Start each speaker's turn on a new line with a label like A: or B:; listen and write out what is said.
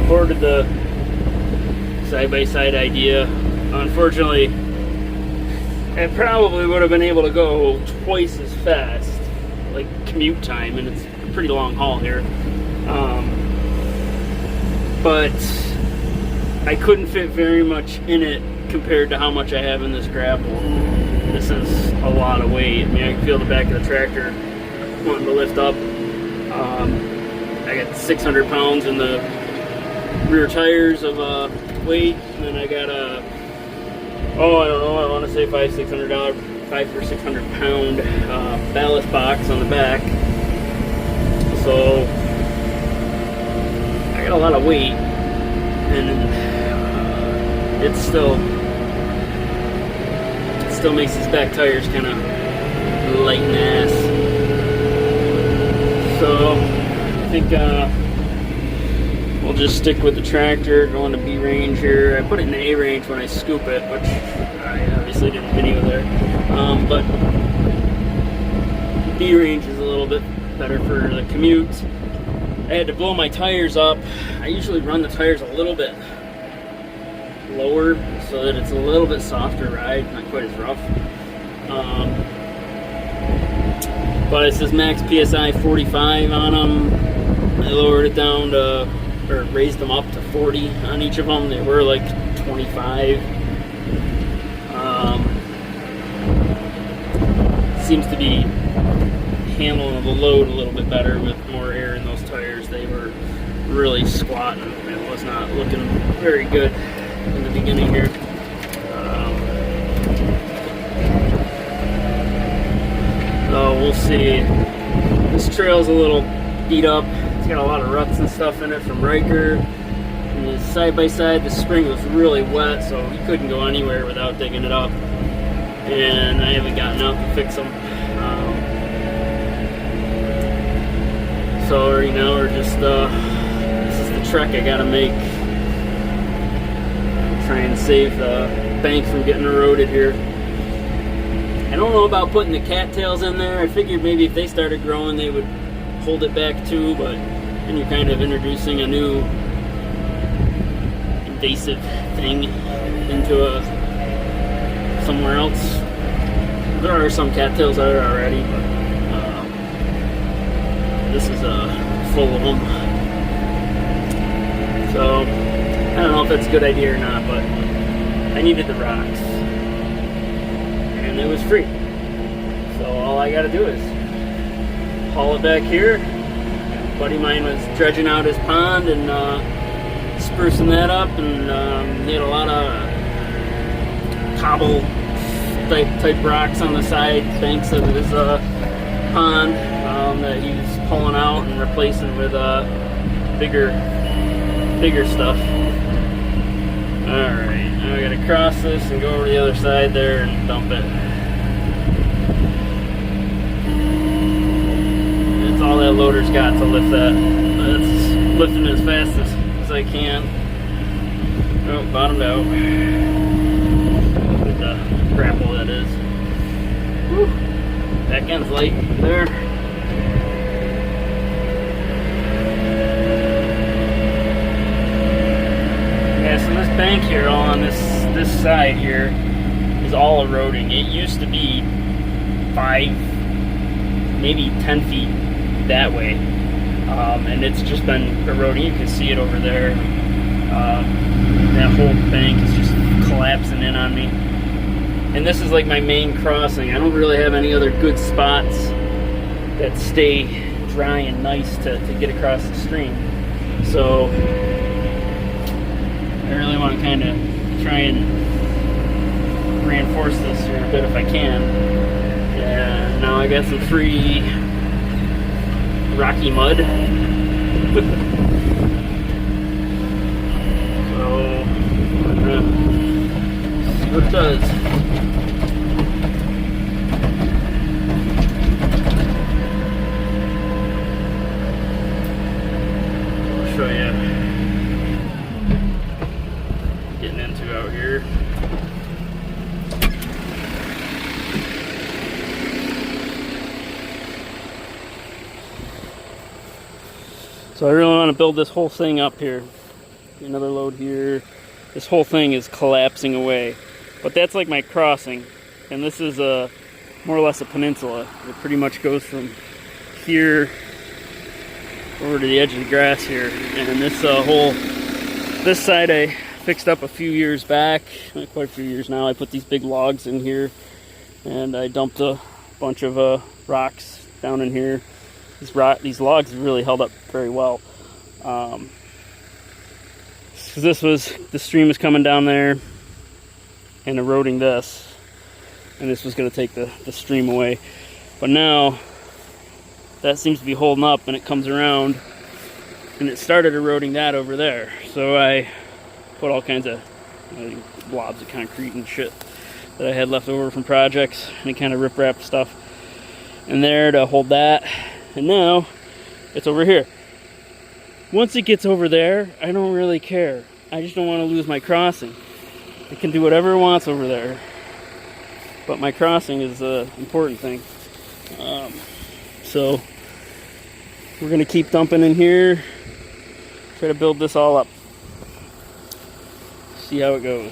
A: supported the side-by-side idea. Unfortunately, I probably would have been able to go twice as fast, like commute time, and it's a pretty long haul here. But I couldn't fit very much in it compared to how much I have in this grapple. This is a lot of weight. I mean, I can feel the back of the tractor wanting to lift up. I got 600 pounds in the rear tires of weight, and then I got a, I don't know, I want to say $500 or 600 pound ballast box on the back. So I got a lot of weight, and it still makes these back tires kind of light and ass. So I think we'll just stick with the tractor, go into B range here. I put it in the A range when I scoop it, which I obviously didn't video there. But B range is a little bit better for the commute. I had to blow my tires up. I usually run the tires a little bit lower so that it's a little bit softer ride, not quite as rough. But it says max PSI 45 on them. I lowered it down to, or raised them up to 40 on each of them. They were like 25. Seems to be handling the load a little bit better with more air in those tires. They were really squatting. It was not looking very good in the beginning here. So we'll see. This trail's a little beat up. It's got a lot of ruts and stuff in it from Riker. And the side-by-side, the spring was really wet, so you couldn't go anywhere without digging it up. And I haven't gotten out to fix them. So right now we're just, this is the trek I gotta make. Try and save the bank from getting eroded here. I don't know about putting the cattails in there. I figured maybe if they started growing they would hold it back too, but then you're kind of introducing a new invasive thing into somewhere else. There are some cattails there already, but this is full of them. So I don't know if that's a good idea or not, but I needed the rocks. And it was free. So all I gotta do is haul it back here. A buddy of mine was dredging out his pond and sprucing that up, and he had a lot of cobble type rocks on the side banks of his pond that he was pulling out and replacing with bigger stuff. Alright, now we gotta cross this and go over to the other side there and dump it. That's all that loader's got to lift that. It's lifting as fast as I can. Oh, bottomed out. With the grapple, that is. Whew. Back end's light there. So this bank here on this side here is all eroding. It used to be 5, maybe 10 feet that way, and it's just been eroding. You can see it over there. That whole bank is just collapsing in on me. And this is like my main crossing. I don't really have any other good spots that stay dry and nice to get across the stream. So I really want to kind of try and reinforce this here a bit if I can. Yeah, now I got some free rocky mud. So I'm gonna see what it does. I'll show you getting into out here. So I really want to build this whole thing up here. another load here. This whole thing is collapsing away. But that's like my crossing. And this is more or less a peninsula. It pretty much goes from here over to the edge of the grass here. And this side I fixed up a few years back, quite a few years now. I put these big logs in here, and I dumped a bunch of rocks down in here. These logs have really held up very well. Because the stream was coming down there and eroding this, and this was going to take the stream away. But now that seems to be holding up, and it comes around, and it started eroding that over there. So I put all kinds of blobs of concrete and shit that I had left over from projects, any kind of riprap stuff in there to hold that. And now it's over here. Once it gets over there, I don't really care. I just don't want to lose my crossing. It can do whatever it wants over there, but my crossing is the important thing. So we're gonna keep dumping in here, try to build this all up, see how it goes.